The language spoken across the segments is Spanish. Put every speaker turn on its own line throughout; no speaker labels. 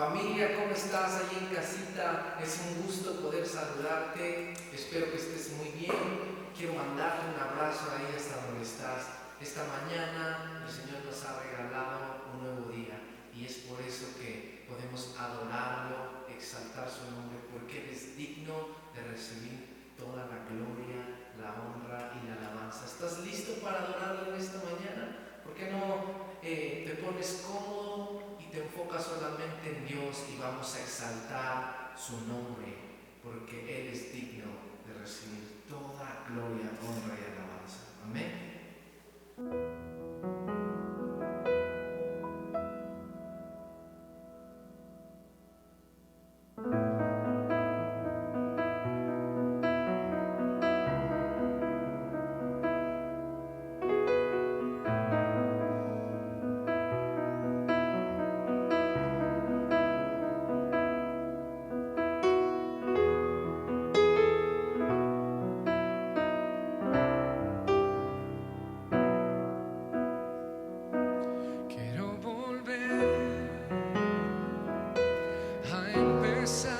Familia, ¿cómo estás ahí en casita? Es un gusto poder saludarte. Espero que estés muy bien. Quiero mandarte un abrazo ahí hasta donde estás. Esta mañana el Señor nos ha regalado un nuevo día y es por eso que podemos adorarlo, exaltar su nombre, porque Él es digno de recibir toda la gloria, la honra y la alabanza. ¿Estás listo para adorarlo en esta mañana? ¿Por qué no te pones cómodo y te enfocas solamente en Dios y vamos a exaltar su nombre? Porque Él es digno de recibir toda gloria, honra y alabanza. Amén.
Quiero volver a empezar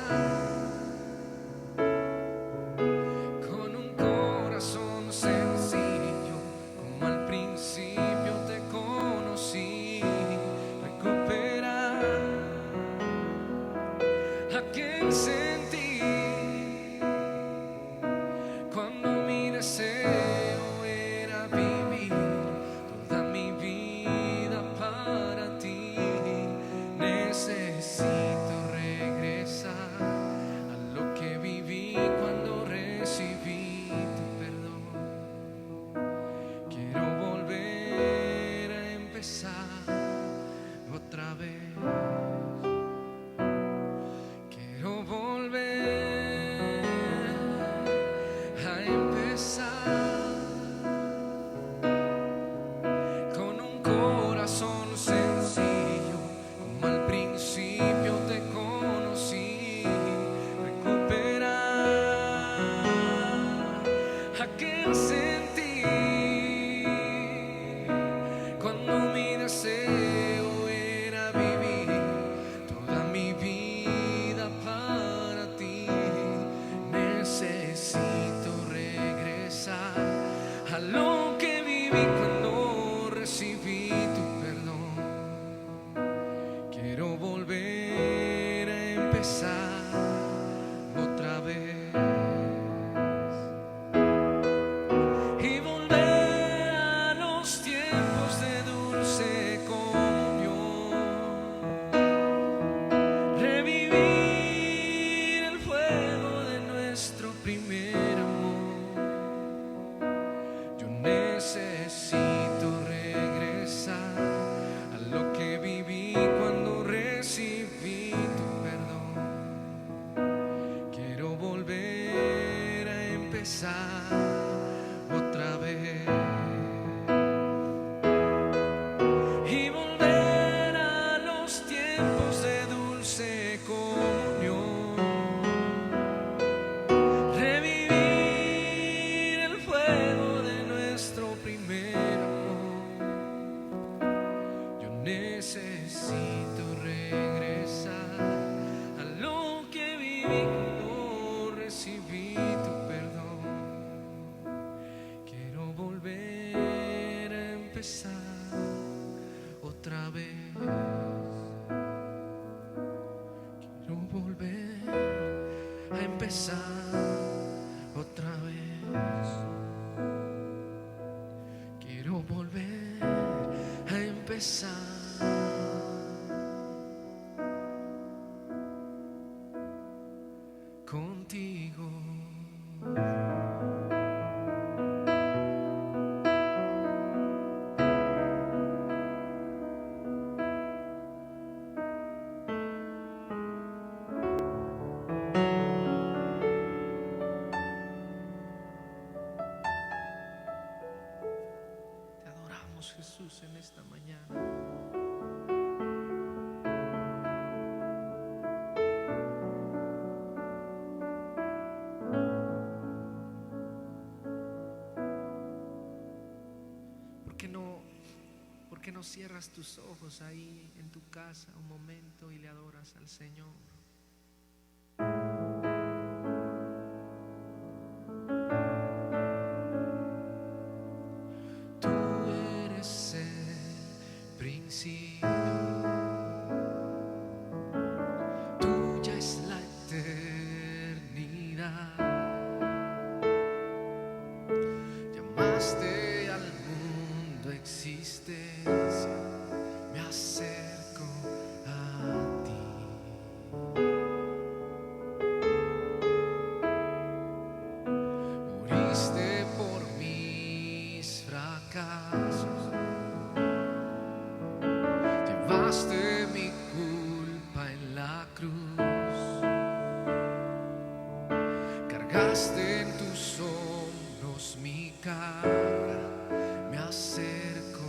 con un corazón sencillo, como al principio te conocí. Recuperar aquel sentir cuando mi deseo era vivir toda mi vida para ti. Necesito regresar a lo que viví cuando recibí tu perdón. Quiero volver a empezar otra vez. Quiero volver a empezar con un corazón sencillo, como al principio te conocí. Recuperar aquel sentir cuando mi deseo era vivir toda mi vida para ti. Necesito regresar a lo que viví cuando recibí tu perdón. Quiero volver a empezar otra vez y volver a los tiempos de dulce comunión, revivir el fuego de nuestro primer amor. Yo necesito regresar a lo que viví cuando recibí tu perdón. Quiero volver a empezar otra vez y volver a los tiempos de dulce comunión, revivir el fuego de nuestro primer amor. Yo necesito regresar a lo que viví cuando recibí tu perdón. Quiero volver a empezar otra vez. Quiero volver a empezar otra vez. Quiero volver a empezar contigo. Te adoramos, Jesús, en esta mañana. ¿Por ¿Por qué no cierras tus ojos ahí en tu casa un momento y le adoras al Señor? Tú eres el principio, tuya es la eternidad. Llamaste al mundo existencia, me acerco a ti. Moriste por mis fracasos, llevaste mi culpa en la cruz, cargaste en tus hombros mi carga, me acerco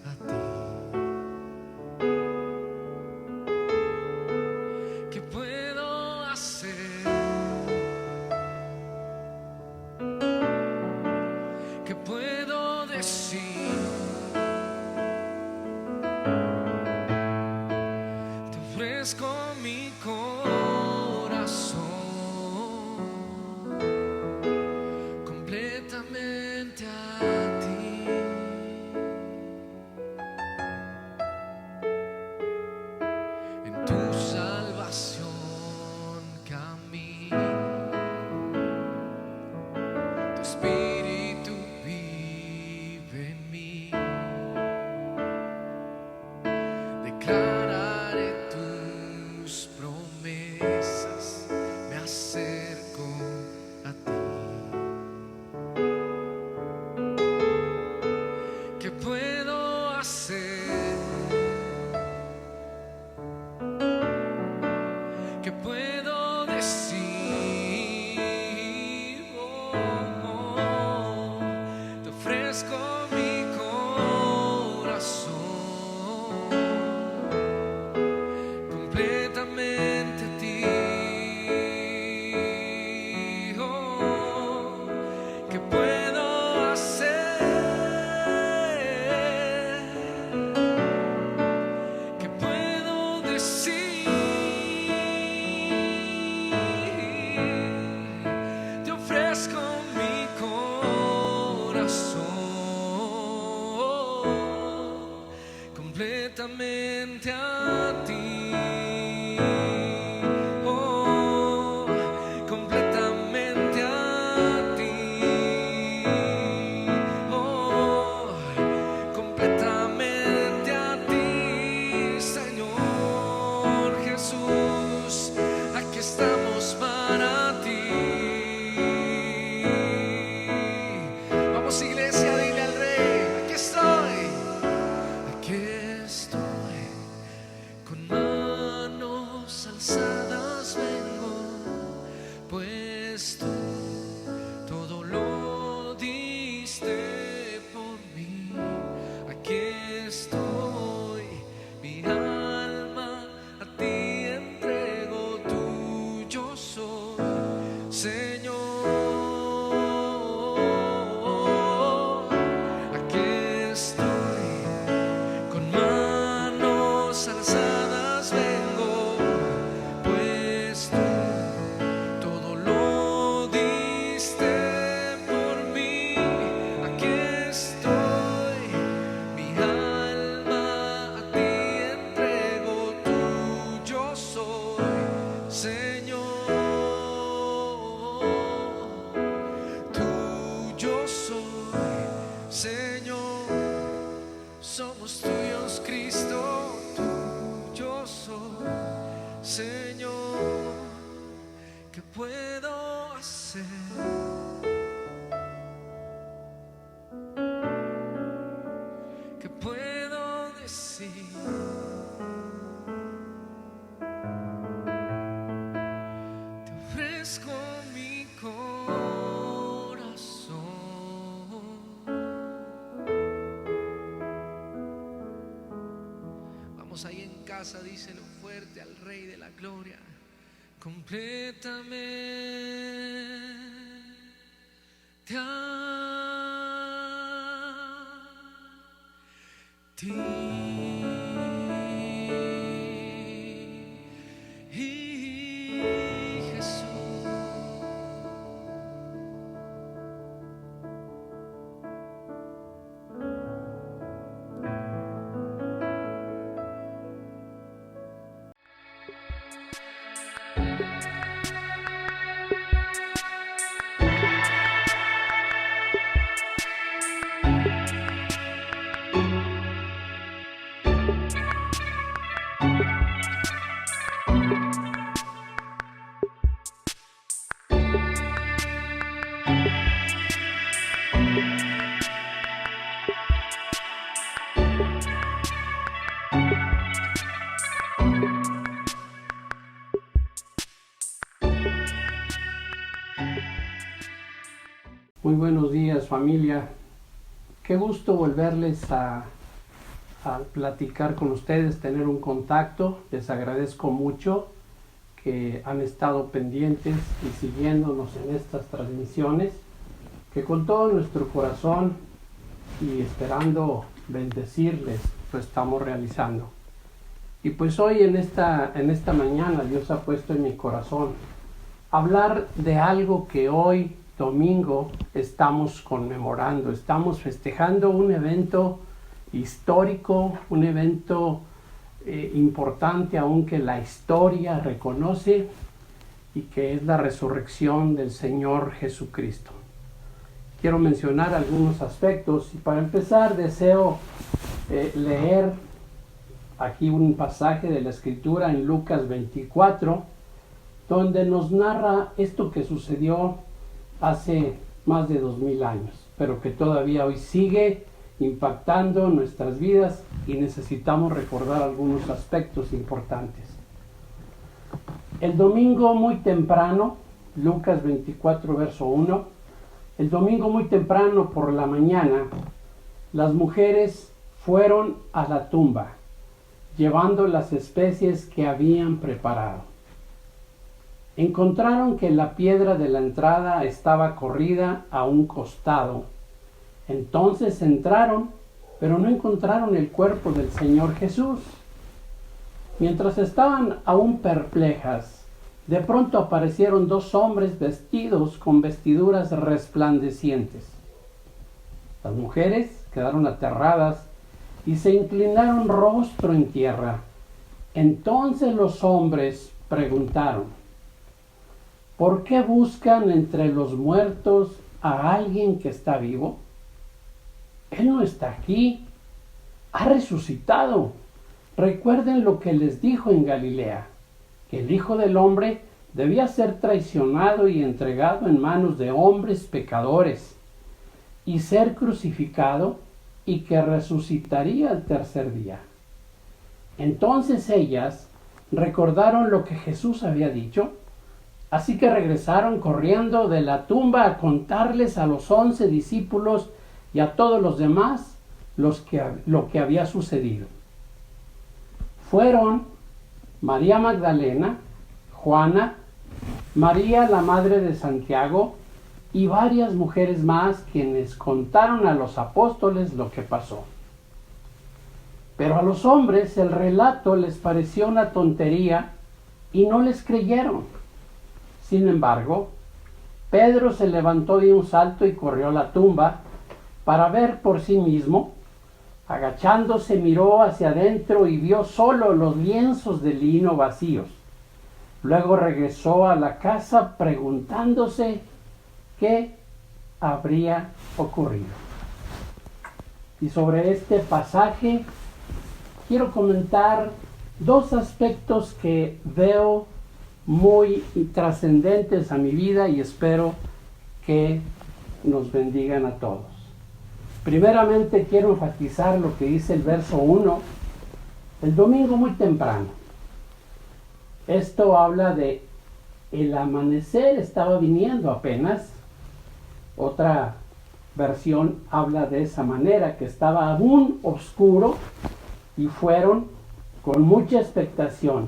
a ti. ¿Qué puedo hacer? ¿Qué puedo decir? Te ofrezco mi corazón completamente a ti. En tu salvación camino, tu espíritu vive en mí. Declararé tus promesas, me acerco a ti. ¿Qué puedo hacer? ¿Qué puedo decir? Te ofrezco mi corazón completamente a ti. ¿Qué puedo hacer? ¿Qué puedo decir? Te ofrezco mi corazón completamente a ti. Oh, completamente a ti. Oh, completamente a ti, Señor Jesús. Aquí estamos para ti. Vamos, iglesia, dile al Rey: aquí estoy. Aquí estoy, con manos alzadas vengo, pues tú todo lo diste por mí. Aquí estoy, mi alma a ti entrego, tuyo soy, Señor. Aquí estoy, con manos alzadas vengo, pues tú todo lo diste por mí. Aquí estoy, mi alma a ti entrego, tuyo soy, Señor. Tuyo soy, Señor. Somos tuyos, Cristo, tuyo soy, Señor. ¿Qué puedo hacer? ¿Qué puedo decir? Te ofrezco mi corazón. Vamos, ahí en casa, díselo fuerte al Rey de la Gloria: completamente ti.
Muy buenos días, familia. Qué gusto volverles a platicar con ustedes, tener un contacto. Les agradezco mucho que han estado pendientes y siguiéndonos en estas transmisiones, que con todo nuestro corazón y esperando bendecirles, lo estamos realizando. Y pues hoy en esta mañana Dios ha puesto en mi corazón hablar de algo que hoy domingo estamos conmemorando, estamos festejando un evento histórico, un evento importante, aunque la historia reconoce, y que es la resurrección del Señor Jesucristo. Quiero mencionar algunos aspectos y para empezar deseo leer aquí un pasaje de la Escritura en Lucas 24, donde nos narra esto que sucedió hace más de 2000 años, pero que todavía hoy sigue impactando nuestras vidas y necesitamos recordar algunos aspectos importantes. El domingo muy temprano, Lucas 24, verso 1, el domingo muy temprano por la mañana, las mujeres fueron a la tumba, llevando las especies que habían preparado. Encontraron que la piedra de la entrada estaba corrida a un costado. Entonces entraron, pero no encontraron el cuerpo del Señor Jesús. Mientras estaban aún perplejas, de pronto aparecieron dos hombres vestidos con vestiduras resplandecientes. Las mujeres quedaron aterradas y se inclinaron rostro en tierra. Entonces los hombres preguntaron: ¿por qué buscan entre los muertos a alguien que está vivo? Él no está aquí, ha resucitado. Recuerden lo que les dijo en Galilea, que el Hijo del Hombre debía ser traicionado y entregado en manos de hombres pecadores, y ser crucificado, y que resucitaría al tercer día. Entonces ellas recordaron lo que Jesús había dicho. Así que regresaron corriendo de la tumba a contarles a los 11 discípulos y a todos los demás lo que había sucedido. Fueron María Magdalena, Juana, María la madre de Santiago y varias mujeres más quienes contaron a los apóstoles lo que pasó. Pero a los hombres el relato les pareció una tontería y no les creyeron. Sin embargo, Pedro se levantó de un salto y corrió a la tumba para ver por sí mismo. Agachándose miró hacia adentro y vio solo los lienzos de lino vacíos. Luego regresó a la casa preguntándose qué habría ocurrido. Y sobre este pasaje quiero comentar dos aspectos que veo muy trascendentes a mi vida y espero que nos bendigan a todos. Primeramente quiero enfatizar lo que dice el verso 1, el domingo muy temprano. Esto habla de el amanecer estaba viniendo apenas. Otra versión habla de esa manera, que estaba aún oscuro y fueron con mucha expectación.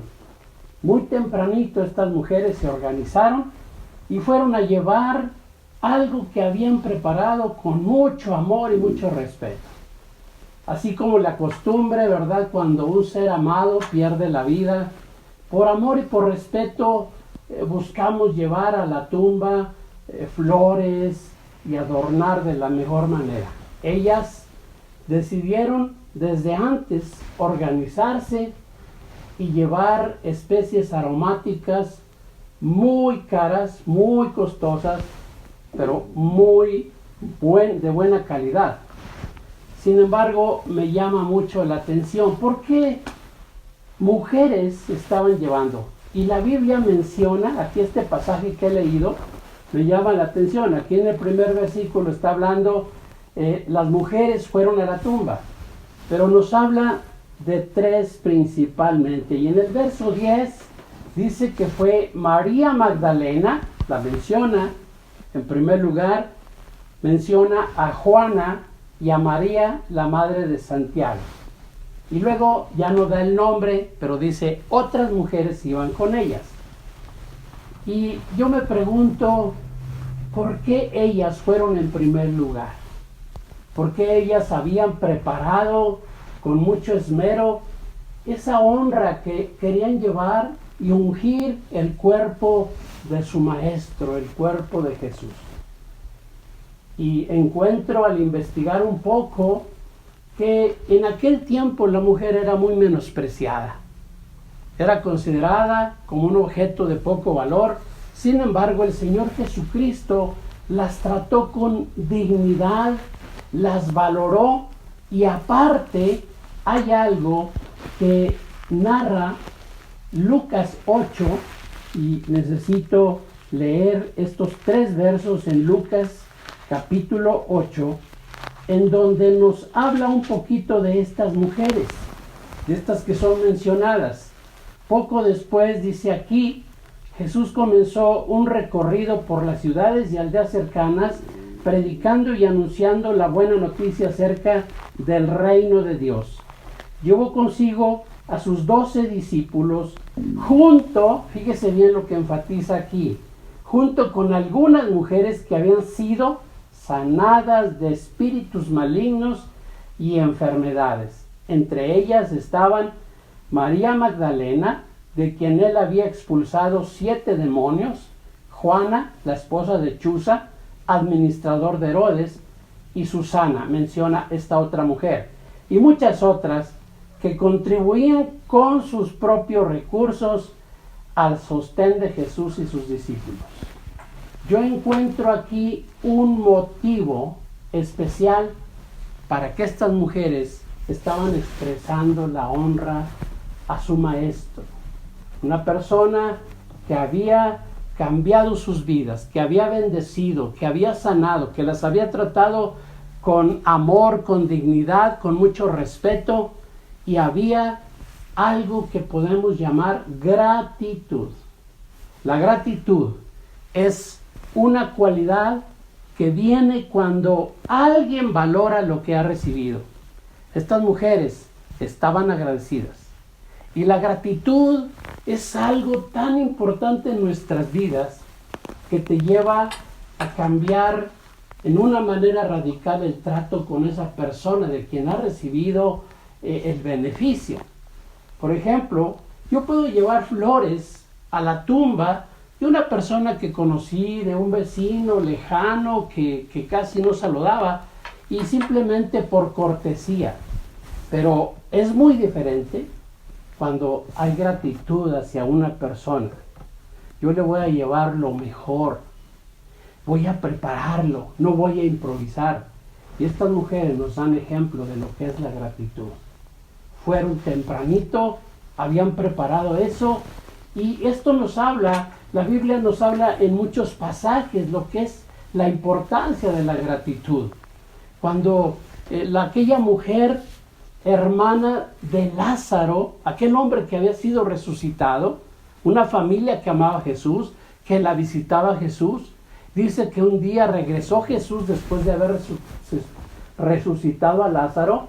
Muy tempranito estas mujeres se organizaron y fueron a llevar algo que habían preparado con mucho amor y mucho respeto. así como la costumbre, ¿verdad? Cuando un ser amado pierde la vida, por amor y por respeto buscamos llevar a la tumba flores y adornar de la mejor manera. Ellas decidieron desde antes organizarse y llevar especies aromáticas muy caras, muy costosas, pero de buena calidad. Sin embargo, me llama mucho la atención, ¿por qué mujeres estaban llevando? Y la Biblia menciona, aquí este pasaje que he leído, me llama la atención. Aquí en el primer versículo está hablando, las mujeres fueron a la tumba, pero nos habla de 3 principalmente. Y en el verso 10 dice que fue María Magdalena, la menciona en primer lugar, menciona a Juana y a María, la madre de Santiago. Y luego ya no da el nombre, pero dice otras mujeres iban con ellas. Y yo me pregunto, ¿por qué ellas fueron en primer lugar? ¿Por qué ellas habían preparado con mucho esmero esa honra que querían llevar y ungir el cuerpo de su maestro, el cuerpo de Jesús? Y encuentro al investigar un poco que en aquel tiempo la mujer era muy menospreciada. Era considerada como un objeto de poco valor. Sin embargo, el Señor Jesucristo las trató con dignidad, las valoró, y aparte hay algo que narra Lucas 8, y necesito leer estos 3 versos en Lucas capítulo 8, en donde nos habla un poquito de estas mujeres, de estas que son mencionadas. Poco después, dice aquí, Jesús comenzó un recorrido por las ciudades y aldeas cercanas, predicando y anunciando la buena noticia acerca del reino de Dios. Llevó consigo a sus 12 discípulos, fíjese bien lo que enfatiza aquí, junto con algunas mujeres que habían sido sanadas de espíritus malignos y enfermedades. Entre ellas estaban María Magdalena, de quien él había expulsado 7 demonios, Juana, la esposa de Chuza, administrador de Herodes, y Susana, menciona esta otra mujer, y muchas otras que contribuían con sus propios recursos al sostén de Jesús y sus discípulos. Yo encuentro aquí un motivo especial para que estas mujeres estaban expresando la honra a su maestro, una persona que había cambiado sus vidas, que había bendecido, que había sanado, que las había tratado con amor, con dignidad, con mucho respeto, y había algo que podemos llamar gratitud. La gratitud es una cualidad que viene cuando alguien valora lo que ha recibido. Estas mujeres estaban agradecidas. Y la gratitud es algo tan importante en nuestras vidas que te lleva a cambiar en una manera radical el trato con esa persona de quien ha recibido el beneficio. Por ejemplo, yo puedo llevar flores a la tumba de una persona que conocí, de un vecino lejano que casi no saludaba, y simplemente por cortesía. Pero es muy diferente cuando hay gratitud hacia una persona. Yo le voy a llevar lo mejor, voy a prepararlo, no voy a improvisar. Y estas mujeres nos dan ejemplo de lo que es la gratitud. Fueron tempranito, habían preparado eso, y esto nos habla, la Biblia nos habla en muchos pasajes lo que es la importancia de la gratitud. Cuando aquella mujer hermana de Lázaro, aquel hombre que había sido resucitado, una familia que amaba a Jesús, que la visitaba a Jesús, dice que un día regresó Jesús después de haber resucitado a Lázaro,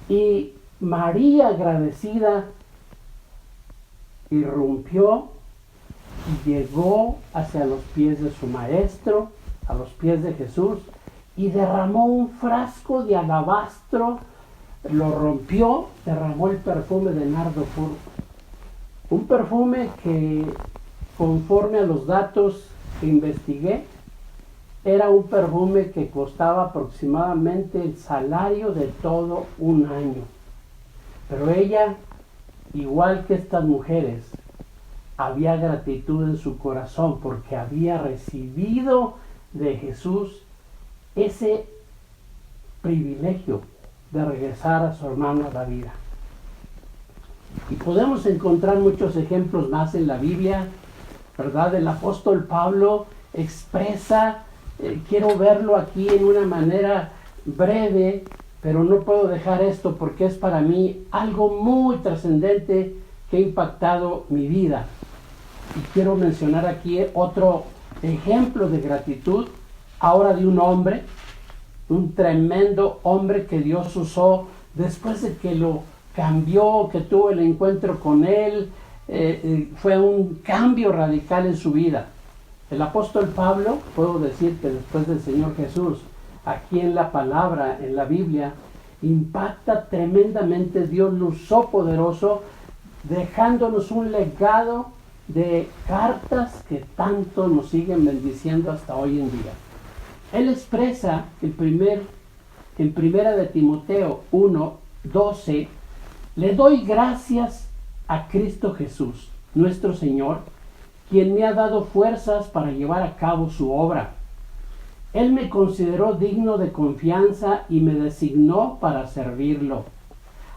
y María, agradecida, irrumpió y llegó hacia los pies de su maestro, a los pies de Jesús, y derramó un frasco de alabastro lo rompió, derramó el perfume de nardo puro. Un perfume que, conforme a los datos que investigué, era un perfume que costaba aproximadamente el salario de todo un año. Pero ella, igual que estas mujeres, había gratitud en su corazón porque había recibido de Jesús ese privilegio de regresar a su hermano a la vida. Y podemos encontrar muchos ejemplos más en la Biblia, ¿verdad? El apóstol Pablo expresa, quiero verlo aquí en una manera breve, pero no puedo dejar esto porque es para mí algo muy trascendente que ha impactado mi vida. Y quiero mencionar aquí otro ejemplo de gratitud, ahora de un hombre, un tremendo hombre que Dios usó después de que lo cambió, que tuvo el encuentro con él. Fue un cambio radical en su vida. El apóstol Pablo, puedo decir que después del Señor Jesús, aquí en la palabra, en la Biblia, impacta tremendamente. Dios lo usó poderoso, dejándonos un legado de cartas que tanto nos siguen bendiciendo hasta hoy en día. Él expresa en primera de Timoteo 1:12, le doy gracias a Cristo Jesús, nuestro Señor, quien me ha dado fuerzas para llevar a cabo su obra. Él me consideró digno de confianza y me designó para servirlo.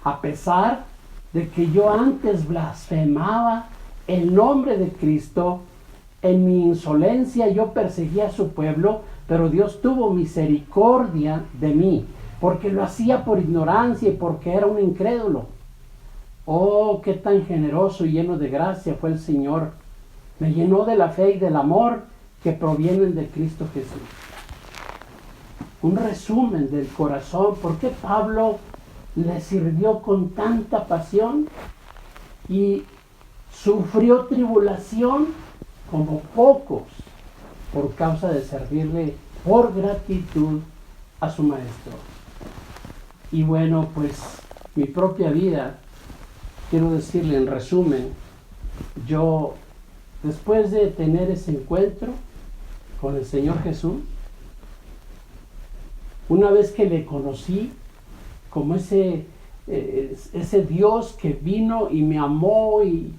A pesar de que yo antes blasfemaba el nombre de Cristo, en mi insolencia yo perseguía a su pueblo, pero Dios tuvo misericordia de mí, porque lo hacía por ignorancia y porque era un incrédulo. Oh, qué tan generoso y lleno de gracia fue el Señor. Me llenó de la fe y del amor que provienen de Cristo Jesús. Un resumen del corazón, ¿por qué Pablo le sirvió con tanta pasión y sufrió tribulación como pocos por causa de servirle por gratitud a su maestro? Y bueno, pues mi propia vida, quiero decirle en resumen, yo después de tener ese encuentro con el Señor Jesús, una vez que le conocí como ese Dios que vino y me amó y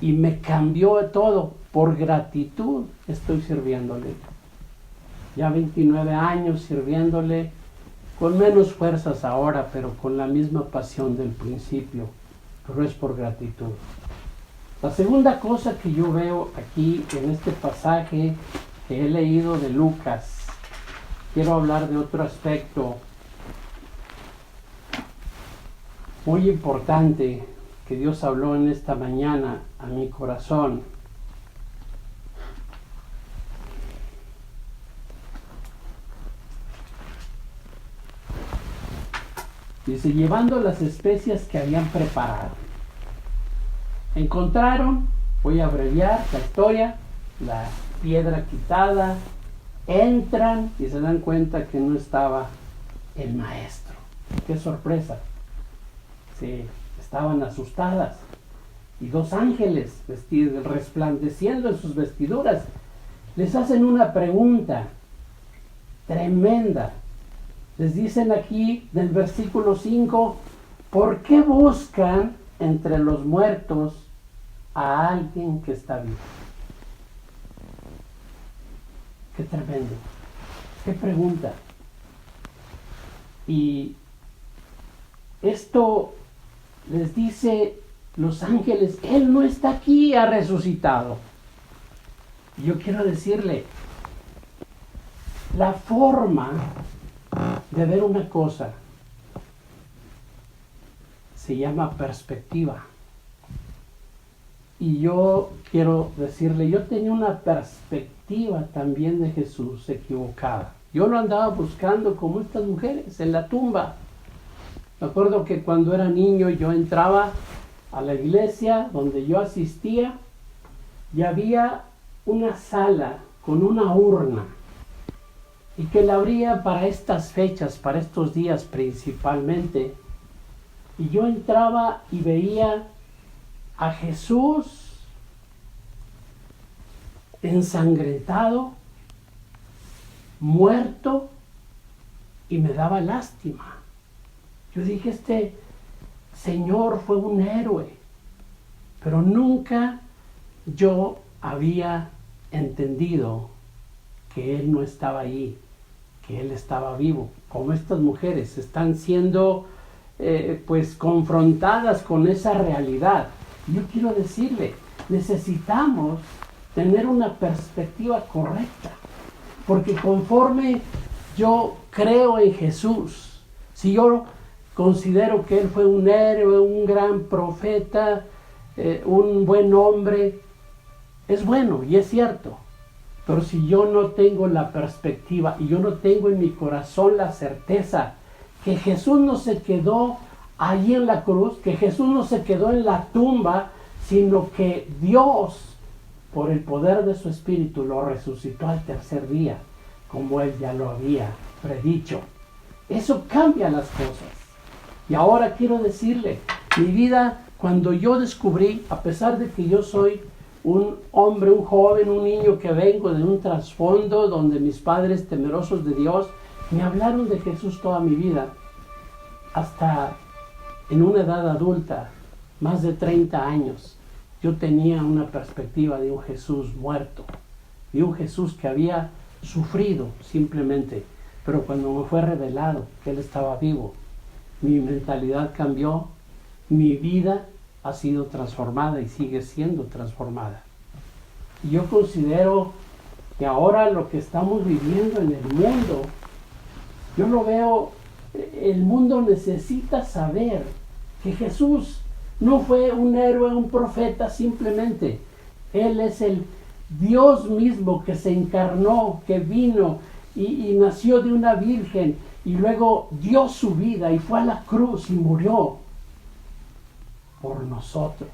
me cambió de todo, por gratitud estoy sirviéndole. Ya 29 años sirviéndole, con menos fuerzas ahora, pero con la misma pasión del principio, pero es por gratitud. La segunda cosa que yo veo aquí en este pasaje que he leído de Lucas, quiero hablar de otro aspecto muy importante que Dios habló en esta mañana a mi corazón. Dice, llevando las especias que habían preparado. Encontraron, voy a abreviar la historia, la piedra quitada, entran y se dan cuenta que no estaba el maestro. ¡Qué sorpresa! Sí, estaban asustadas. Y dos ángeles vestidos, resplandeciendo en sus vestiduras, les hacen una pregunta tremenda. Les dicen aquí del versículo 5, ¿por qué buscan entre los muertos a alguien que está vivo? Qué tremendo, qué pregunta. Y esto les dice los ángeles, Él no está aquí, ha resucitado. Y yo quiero decirle, la forma de ver una cosa se llama perspectiva. Y yo quiero decirle, yo tenía una perspectiva también de Jesús equivocada. Yo lo andaba buscando como estas mujeres en la tumba. Me acuerdo que cuando era niño yo entraba a la iglesia donde yo asistía y había una sala con una urna y que la abría para estas fechas, para estos días principalmente, Y yo entraba y veía a Jesús ensangrentado, muerto, y me daba lástima. Yo dije, este Señor fue un héroe, pero nunca yo había entendido que Él no estaba ahí, que Él estaba vivo. Como estas mujeres están siendo pues confrontadas con esa realidad. Yo quiero decirle, necesitamos tener una perspectiva correcta, porque conforme yo creo en Jesús, si yo considero que Él fue un héroe, un gran profeta, un buen hombre, es bueno y es cierto. Pero si yo no tengo la perspectiva y yo no tengo en mi corazón la certeza que Jesús no se quedó allí en la cruz, que Jesús no se quedó en la tumba, sino que Dios, por el poder de su Espíritu, lo resucitó al tercer día, como Él ya lo había predicho. Eso cambia las cosas. Y ahora quiero decirle, mi vida, cuando yo descubrí, a pesar de que yo soy un hombre, un joven, un niño que vengo de un trasfondo donde mis padres temerosos de Dios me hablaron de Jesús toda mi vida, hasta en una edad adulta, más de 30 años, yo tenía una perspectiva de un Jesús muerto, de un Jesús que había sufrido simplemente, pero cuando me fue revelado que Él estaba vivo, mi mentalidad cambió, mi vida ha sido transformada y sigue siendo transformada. Y yo considero que ahora lo que estamos viviendo en el mundo, yo lo veo, el mundo necesita saber que Jesús no fue un héroe, un profeta simplemente. Él es el Dios mismo que se encarnó, que vino y nació de una virgen y luego dio su vida y fue a la cruz y murió por nosotros,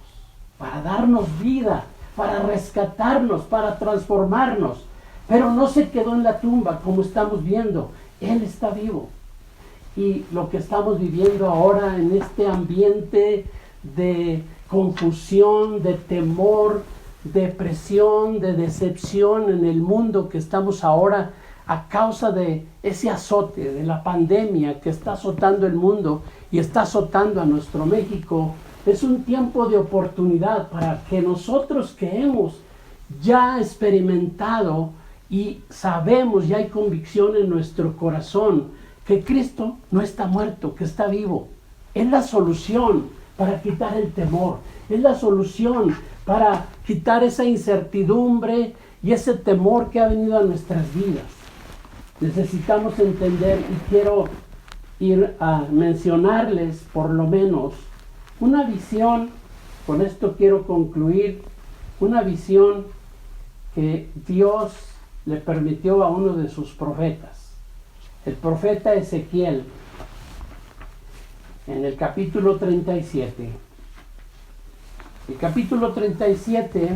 para darnos vida, para rescatarnos, para transformarnos. Pero no se quedó en la tumba como estamos viendo. Él está vivo. Y lo que estamos viviendo ahora en este ambiente de confusión, de temor, de presión, de decepción en el mundo que estamos ahora a causa de ese azote, de la pandemia que está azotando el mundo y está azotando a nuestro México, es un tiempo de oportunidad para que nosotros que hemos ya experimentado y sabemos, ya hay convicción en nuestro corazón que Cristo no está muerto, que está vivo. Es la solución para quitar el temor, es la solución para quitar esa incertidumbre y ese temor que ha venido a nuestras vidas. Necesitamos entender, y quiero ir a mencionarles por lo menos una visión, con esto quiero concluir, una visión que Dios le permitió a uno de sus profetas, el profeta Ezequiel, en el capítulo 37. El capítulo 37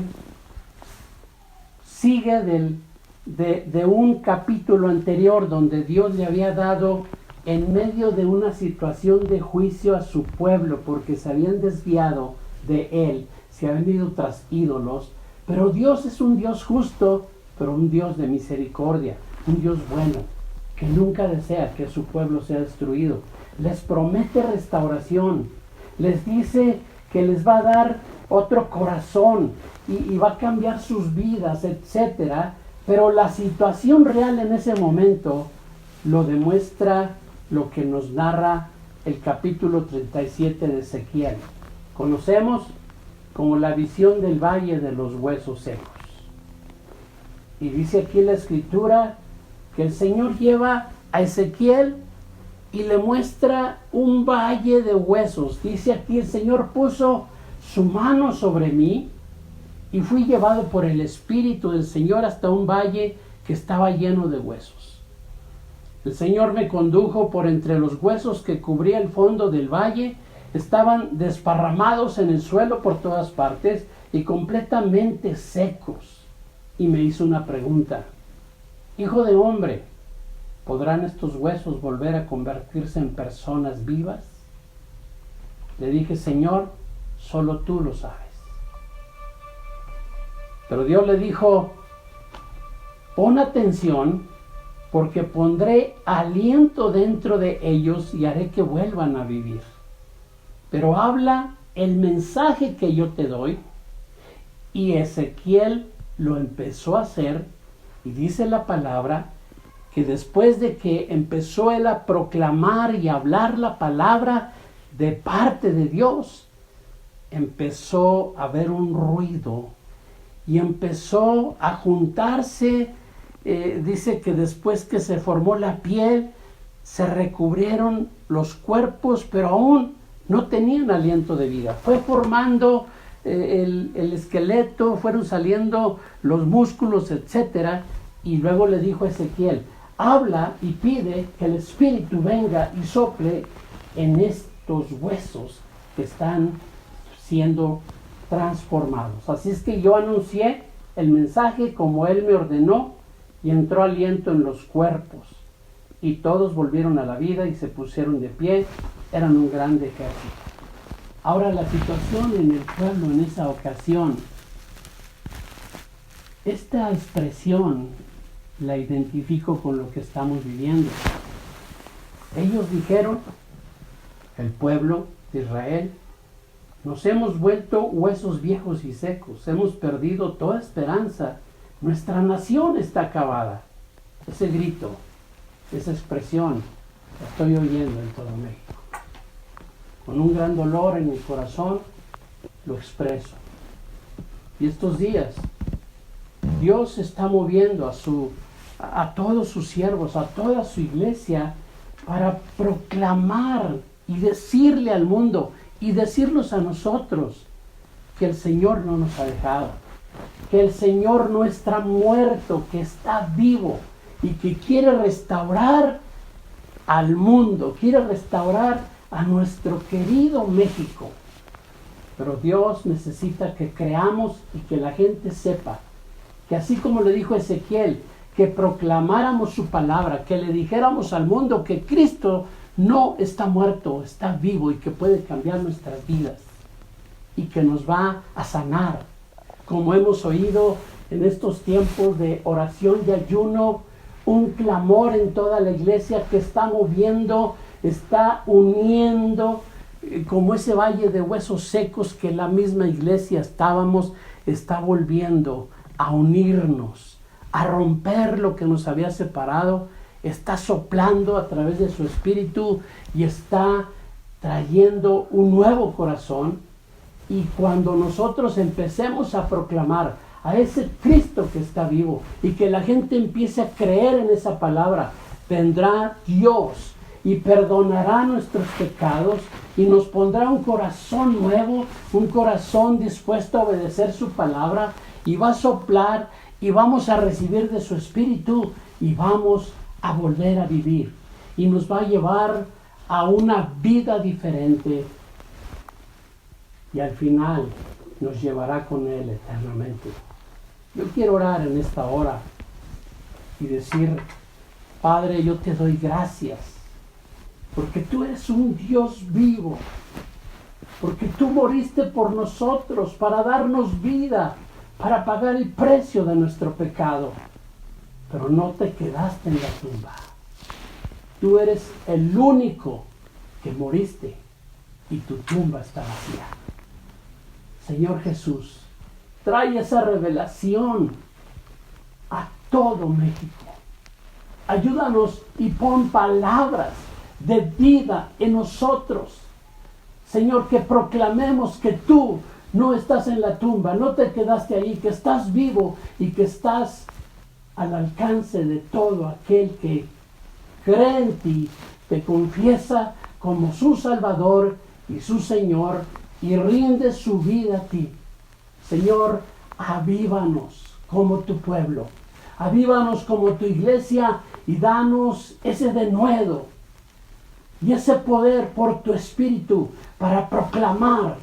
sigue de un capítulo anterior donde Dios le había dado, en medio de una situación de juicio a su pueblo porque se habían desviado de Él, se habían ido tras ídolos, pero Dios es un Dios justo, pero un Dios de misericordia, un Dios bueno, que nunca desea que su pueblo sea destruido. Les promete restauración, les dice que les va a dar otro corazón y va a cambiar sus vidas, etcétera. Pero la situación real en ese momento lo demuestra lo que nos narra el capítulo 37 de Ezequiel. Conocemos como la visión del valle de los huesos secos. Y dice aquí la escritura que el Señor lleva a Ezequiel y le muestra un valle de huesos. Dice aquí, el Señor puso su mano sobre mí y fui llevado por el Espíritu del Señor hasta un valle que estaba lleno de huesos. El Señor me condujo por entre los huesos que cubría el fondo del valle. Estaban desparramados en el suelo por todas partes y completamente secos. Y me hizo una pregunta: Hijo de hombre, ¿podrán estos huesos volver a convertirse en personas vivas? Le dije, Señor, solo tú lo sabes. Pero Dios le dijo, pon atención, porque pondré aliento dentro de ellos y haré que vuelvan a vivir. Pero habla el mensaje que yo te doy. Y Ezequiel lo empezó a hacer, y dice la palabra que después de que empezó él a proclamar y hablar la palabra de parte de Dios, empezó a haber un ruido y empezó a juntarse. Dice que después que se formó la piel, se recubrieron los cuerpos, pero aún no tenían aliento de vida. Fue formando el esqueleto, fueron saliendo los músculos, etc. Y luego le dijo a Ezequiel, habla y pide que el Espíritu venga y sople en estos huesos que están siendo transformados. Así es que yo anuncié el mensaje como Él me ordenó, y entró aliento en los cuerpos, y todos volvieron a la vida y se pusieron de pie. Eran un grande ejército. Ahora, la situación en el pueblo en esa ocasión, esta expresión la identifico con lo que estamos viviendo. Ellos dijeron, el pueblo de Israel, nos hemos vuelto huesos viejos y secos, hemos perdido toda esperanza, nuestra nación está acabada. Ese grito, esa expresión, la estoy oyendo en todo México. Con un gran dolor en mi corazón, lo expreso. Y estos días, Dios está moviendo a todos sus siervos, a toda su iglesia, para proclamar y decirle al mundo y decirnos a nosotros que el Señor no nos ha dejado, que el Señor no está muerto, que está vivo y que quiere restaurar al mundo, quiere restaurar a nuestro querido México. Pero Dios necesita que creamos y que la gente sepa que así como le dijo Ezequiel, que proclamáramos su palabra, que le dijéramos al mundo que Cristo no está muerto, está vivo y que puede cambiar nuestras vidas y que nos va a sanar. Como hemos oído en estos tiempos de oración y ayuno, un clamor en toda la iglesia que está moviendo, está uniendo, como ese valle de huesos secos que la misma iglesia está volviendo a unirnos, a romper lo que nos había separado, está soplando a través de su espíritu y está trayendo un nuevo corazón. Y cuando nosotros empecemos a proclamar a ese Cristo que está vivo y que la gente empiece a creer en esa palabra, vendrá Dios y perdonará nuestros pecados y nos pondrá un corazón nuevo, un corazón dispuesto a obedecer su palabra, y va a soplar y vamos a recibir de su espíritu y vamos a volver a vivir, y nos va a llevar a una vida diferente, y al final nos llevará con Él eternamente. Yo quiero orar en esta hora y decir, Padre, yo te doy gracias, porque tú eres un Dios vivo, porque tú moriste por nosotros para darnos vida, para pagar el precio de nuestro pecado, pero no te quedaste en la tumba. Tú eres el único que moriste y tu tumba está vacía. Señor Jesús, trae esa revelación a todo México. Ayúdanos y pon palabras de vida en nosotros. Señor, que proclamemos que tú no estás en la tumba, no te quedaste ahí, que estás vivo y que estás al alcance de todo aquel que cree en ti, te confiesa como su Salvador y su Señor y rinde su vida a ti. Señor, avívanos como tu pueblo, avívanos como tu iglesia y danos ese denuedo y ese poder por tu Espíritu para proclamar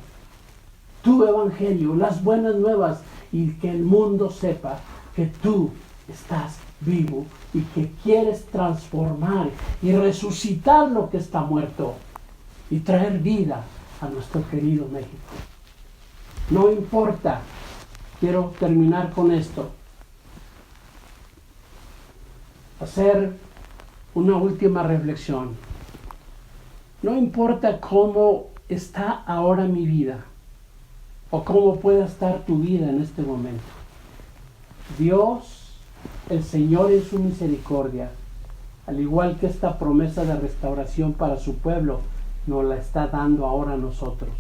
tu evangelio, las buenas nuevas, y que el mundo sepa que tú estás vivo y que quieres transformar y resucitar lo que está muerto y traer vida a nuestro querido México. No importa, quiero terminar con esto, hacer una última reflexión. No importa cómo está ahora mi vida o cómo pueda estar tu vida en este momento. Dios, el Señor en su misericordia, al igual que esta promesa de restauración para su pueblo, nos la está dando ahora a nosotros.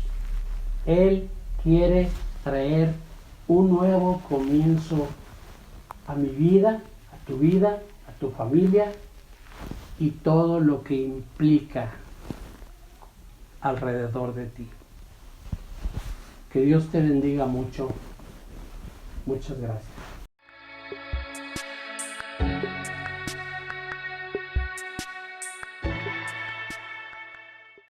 Él quiere traer un nuevo comienzo a mi vida, a tu familia y todo lo que implica alrededor de ti. Que Dios te bendiga mucho. Muchas gracias.